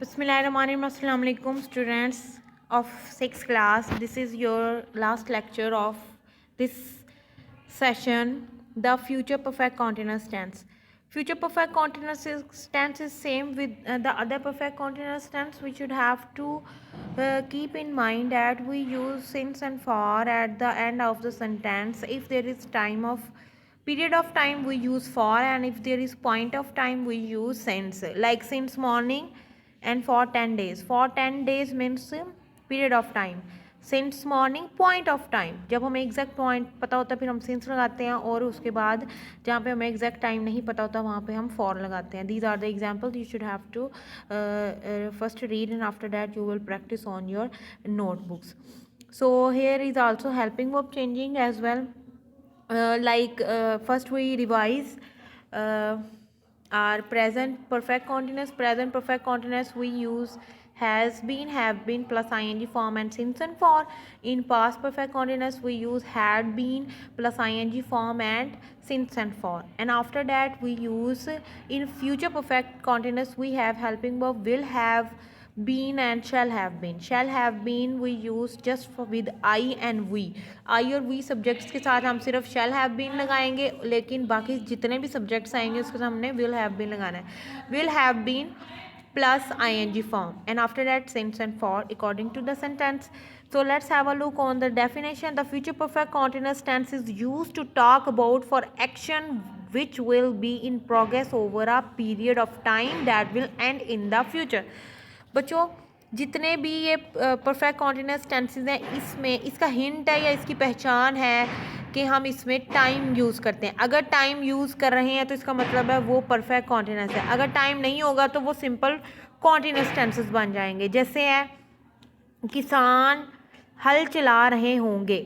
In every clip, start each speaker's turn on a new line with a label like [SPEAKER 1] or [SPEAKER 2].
[SPEAKER 1] Bismillahirrahmanirrahim. Assalamu alaikum students of 6th class. This is your last lecture of this session, the future perfect continuous tense. Future perfect continuous tense is same with the other perfect continuous tense. We should have to keep in mind that we use since and for at the end of the sentence. If there is period of time, we use for, and if there is point of time, we use since. Like since morning and for 10 days. For 10 days means period of time. Since morning point of time, जब हमें exact point पता होता है फिर हम since लगाते हैं, और उसके बाद जहाँ पे हमें एग्जैक्ट टाइम नहीं पता होता वहाँ पे हम फॉर लगाते हैं. These are the examples you should have to first read and after that you will practice on your notebooks. So here is also helping verb changing as well. First we revise our present perfect continuous. We use has been, have been plus ing form and since and for. In past perfect continuous we use had been plus ing form and since and for. And after that we use in future perfect continuous we have helping verb will have been and shall have been. Shall have been we use just for with I and we. I और we subjects के साथ हम सिर्फ shall have been लगाएंगे, लेकिन बाकी जितने भी सब्जेक्ट्स आएंगे उसके साथ हमने will have been लगाना है. Will have been plus ing form, and after that since and for according to the sentence. So let's have a look on the definition. The future perfect continuous tense is used to talk about for action which will be in progress over a period of time that will end in the future. बच्चों जितने भी ये perfect continuous tenses हैं, इसमें इसका hint है या इसकी पहचान है कि हम इसमें टाइम यूज़ करते हैं. अगर टाइम यूज़ कर रहे हैं तो इसका मतलब है वो परफेक्ट कॉन्टिन्यूस है. अगर टाइम नहीं होगा तो वो सिंपल कॉन्टिन्यूस टेंसेस बन जाएंगे. जैसे है किसान हल चला रहे होंगे,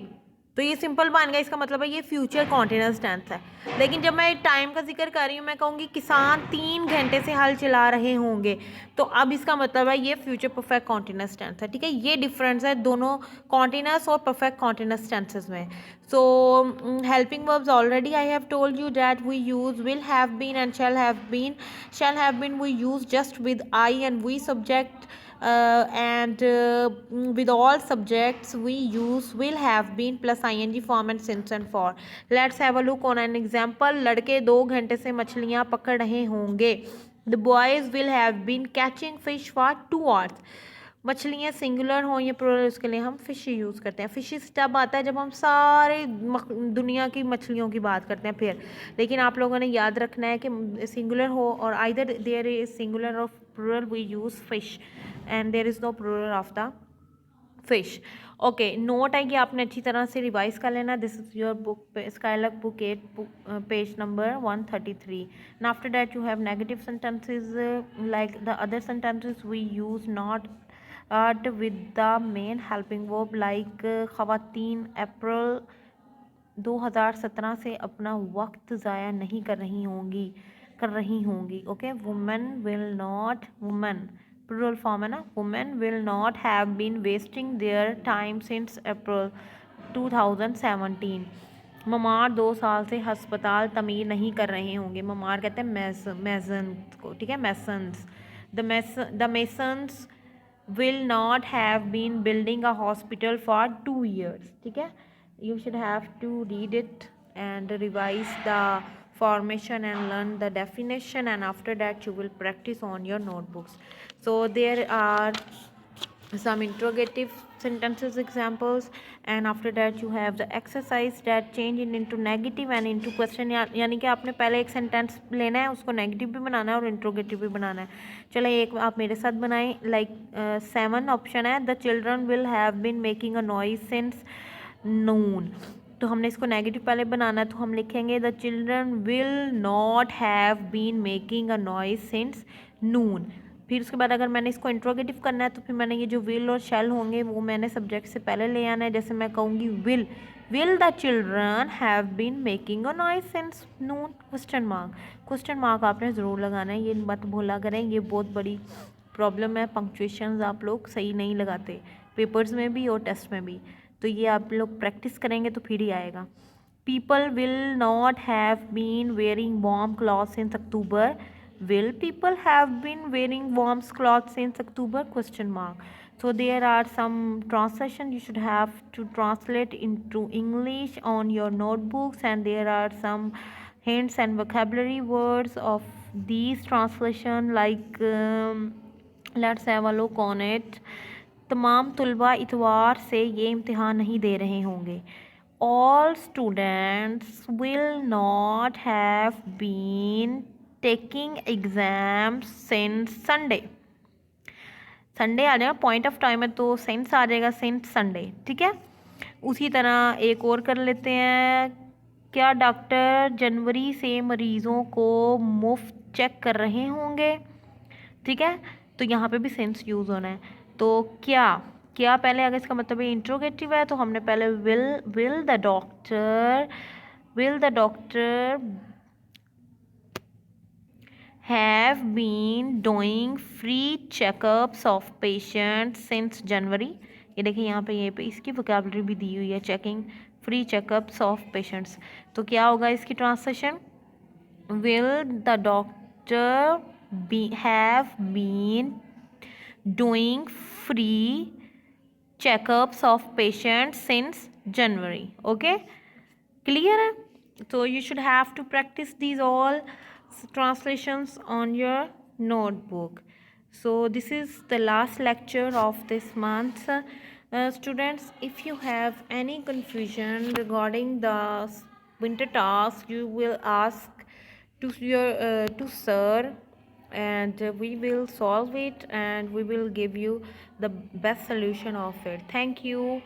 [SPEAKER 1] तो ये सिंपल बन गया, इसका मतलब है ये फ्यूचर कॉन्टिन्यूस टेंस है. लेकिन जब मैं टाइम का जिक्र कर रही हूँ, मैं कहूँगी किसान 3 घंटे से हल चला रहे होंगे, तो अब इसका मतलब है ये फ्यूचर परफेक्ट कॉन्टिन्यूस टेंस है. ठीक है, ये डिफरेंस है दोनों कॉन्टिन्यूस और परफेक्ट कॉन्टिन्यूस टेंसेस में. So helping verbs already I have told you that we use will have been and shall have been. Shall have been we use just with I and we subject. And with all subjects we use will have been plus ing form and since and for. Let's have a look on an example. लड़के 2 घंटे से मछलियाँ पकड़ रहे होंगे. The boys will have been catching fish for 2 hours. मछलियाँ singular हो या प्लूरल, उसके लिए हम फिश यूज़ करते हैं. फिशेस तब आता है जब हम सारे दुनिया की मछलियों की बात करते हैं फिर. लेकिन आप लोगों ने याद रखना है कि सिंगुलर हो और either there is singular or plural we use fish and there is no plural of the fish. Okay, note है कि आपने अच्छी तरह से रिवाइज कर लेना. This is your book Skylark book 8 page number 133. And after that you have negative sentences like the other sentences we use not with the main helping verb like ख़वातीन अप्रैल 2017 से अपना वक्त ज़ाया नहीं कर रही होंगी. Okay, women will not, women plural form है ना, women will not have been wasting their time since April 2017. ममार 2 साल से हस्पताल तमीर नहीं कर रहे होंगे. ममार कहते हैं मैसन को. ठीक है, masons. The masons will not have been building a hospital for 2 years. ठीक है, you should have to read it and revise the formation and learn the definition, and after that you will practice on your notebooks. So there are some interrogative sentences examples, and after that you have the exercise that change it into negative and into question. यानी कि आपने पहले एक sentence लेना है, उसको negative भी बनाना है और इंट्रोगेटिव भी बनाना है. चलो एक आप मेरे साथ बनाएं. लाइक 7 ऑप्शन है. The children will have been making a noise since noon. तो हमने इसको नेगेटिव पहले बनाना है, तो हम लिखेंगे the children will not have been making a noise since noon. फिर उसके बाद अगर मैंने इसको इंट्रोगेटिव करना है तो फिर मैंने ये जो विल और शैल होंगे वो मैंने सब्जेक्ट से पहले ले आना है. जैसे मैं कहूँगी will the children have been making a noise since noon. Question mark आपने ज़रूर लगाना है, ये मत भूला करें. ये बहुत बड़ी प्रॉब्लम है, पंक्चुएशंस आप लोग सही नहीं लगाते पेपर्स में भी और टेस्ट में भी. तो ये आप लोग प्रैक्टिस करेंगे तो फिर ही आएगा. People will not have been wearing warm clothes since October Will people have been wearing warm clothes since October? Question mark. So there are some translation you should have to translate into English on your notebooks, and there are some hints and vocabulary words of these translation, like let's have a look on it. तमाम तलबा इतवार से ये इम्तिहान नहीं दे रहे होंगे. All students will not have been taking exams since Sunday. Sunday आ जाएगा, पॉइंट ऑफ टाइम है तो सिंस आ जाएगा, सिंस संडे. ठीक है. उसी तरह एक और कर लेते हैं. क्या डॉक्टर जनवरी से मरीज़ों को मुफ्त चेक कर रहे होंगे? ठीक है. तो यहाँ पे भी सिंस यूज़ होना है. तो क्या पहले अगर इसका मतलब ये इंट्रोगेटिव है तो हमने पहले will the doctor have been doing free checkups of patients since January. ये देखिए यहाँ पे इसकी vocabulary भी दी हुई है, checking free checkups of patients. तो क्या होगा इसकी translation? Will the doctor have been doing free checkups of patients since January? Okay, clear है? So you should have to practice these all translations on your notebook. So this is the last lecture of this month. Students, if you have any confusion regarding the winter task, you will ask to sir, and we will solve it and we will give you the best solution of it. Thank you,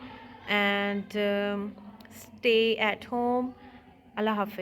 [SPEAKER 1] and stay at home. Allah Hafiz.